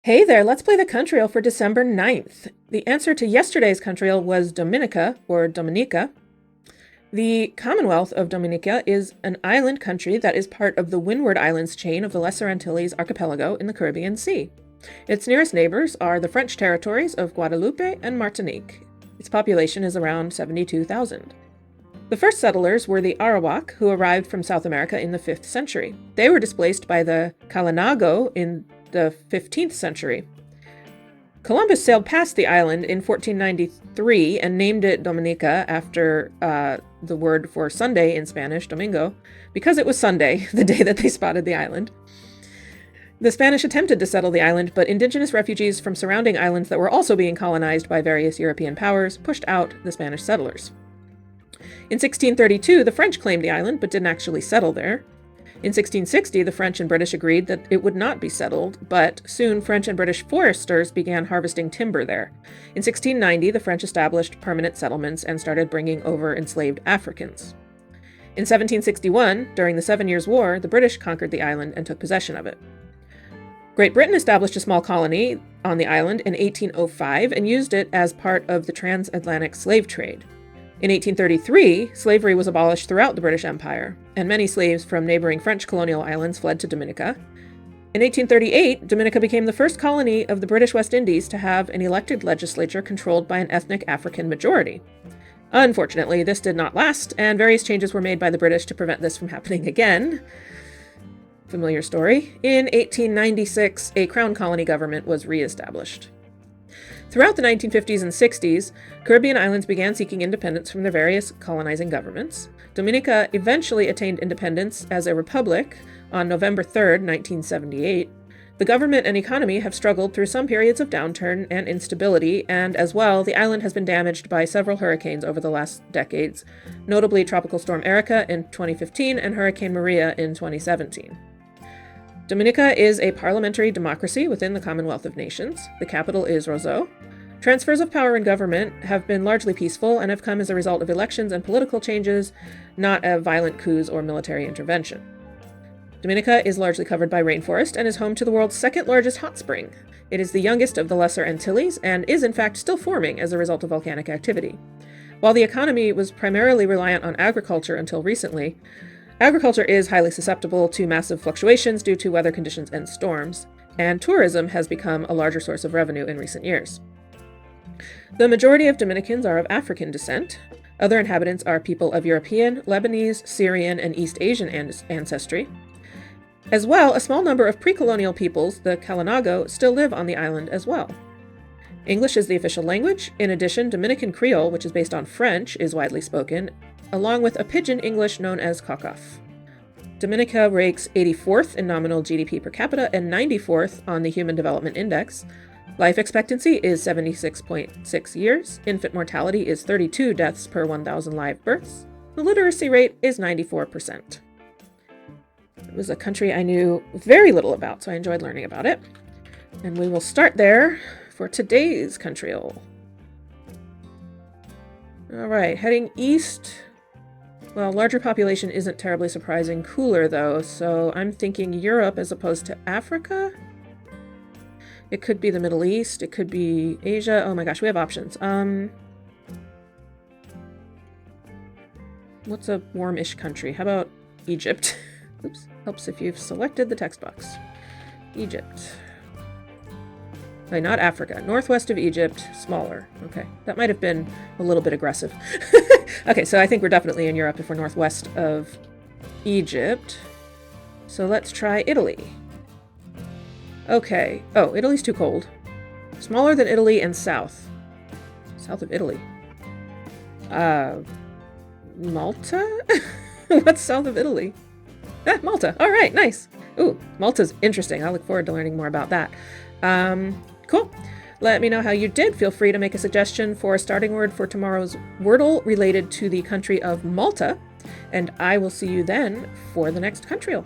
Hey there, let's play the Countryle for December 9th. The answer to yesterday's Countryle was Dominica, or Dominica. The Commonwealth of Dominica is an island country that is part of the Windward Islands chain of the Lesser Antilles archipelago in the Caribbean Sea. Its nearest neighbors are the French territories of Guadeloupe and Martinique. Its population is around 72,000. The first settlers were the Arawak, who arrived from South America in the 5th century. They were displaced by the Kalinago in the 15th century. Columbus sailed past the island in 1493 and named it Dominica after the word for Sunday in Spanish, domingo, because it was Sunday, the day that they spotted the island. The Spanish attempted to settle the island, but indigenous refugees from surrounding islands that were also being colonized by various European powers pushed out the Spanish settlers. In 1632, the French claimed the island, but didn't actually settle there. In 1660, the French and British agreed that it would not be settled, but soon French and British foresters began harvesting timber there. In 1690, the French established permanent settlements and started bringing over enslaved Africans. In 1761, during the 7 Years' War, the British conquered the island and took possession of it. Great Britain established a small colony on the island in 1805 and used it as part of the transatlantic slave trade. In 1833, slavery was abolished throughout the British Empire, and many slaves from neighboring French colonial islands fled to Dominica. In 1838, Dominica became the first colony of the British West Indies to have an elected legislature controlled by an ethnic African majority. Unfortunately, this did not last, and various changes were made by the British to prevent this from happening again. Familiar story. In 1896, a crown colony government was re-established. Throughout the 1950s and 60s, Caribbean islands began seeking independence from their various colonizing governments. Dominica eventually attained independence as a republic on November 3, 1978. The government and economy have struggled through some periods of downturn and instability, and as well, the island has been damaged by several hurricanes over the last decades, notably Tropical Storm Erika in 2015 and Hurricane Maria in 2017. Dominica is a parliamentary democracy within the Commonwealth of Nations. The capital is Roseau. Transfers of power in government have been largely peaceful and have come as a result of elections and political changes, not of violent coups or military intervention. Dominica is largely covered by rainforest and is home to the world's second largest hot spring. It is the youngest of the Lesser Antilles and is in fact still forming as a result of volcanic activity. While the economy was primarily reliant on agriculture until recently, agriculture is highly susceptible to massive fluctuations due to weather conditions and storms, and tourism has become a larger source of revenue in recent years. The majority of Dominicans are of African descent. Other inhabitants are people of European, Lebanese, Syrian, and East Asian ancestry. As well, a small number of pre-colonial peoples, the Kalinago, still live on the island as well. English is the official language. In addition, Dominican Creole, which is based on French, is widely spoken, along with a pidgin English known as Kokaf. Dominica ranks 84th in nominal GDP per capita and 94th on the Human Development Index. Life expectancy is 76.6 years. Infant mortality is 32 deaths per 1,000 live births. The literacy rate is 94%. It was a country I knew very little about, so I enjoyed learning about it. And we will start there for today's Countryle. All right, heading east. Well, larger population isn't terribly surprising. Cooler, though, so I'm thinking Europe as opposed to Africa? It could be the Middle East. It could be Asia. Oh my gosh, we have options. What's a warm-ish country? How about Egypt? Oops, helps if you've selected the text box. Egypt. Okay, not Africa. Northwest of Egypt, smaller. Okay, that might have been a little bit aggressive. Okay, so I think we're definitely in Europe if we're northwest of Egypt. So let's try Italy. Okay. Oh, Italy's too cold. Smaller than Italy and south. South of Italy. Malta? What's south of Italy? Ah, Malta. All right, nice. Ooh, Malta's interesting. I look forward to learning more about that. Cool. Let me know how you did. Feel free to make a suggestion for a starting word for tomorrow's Wordle related to the country of Malta. And I will see you then for the next Countryle.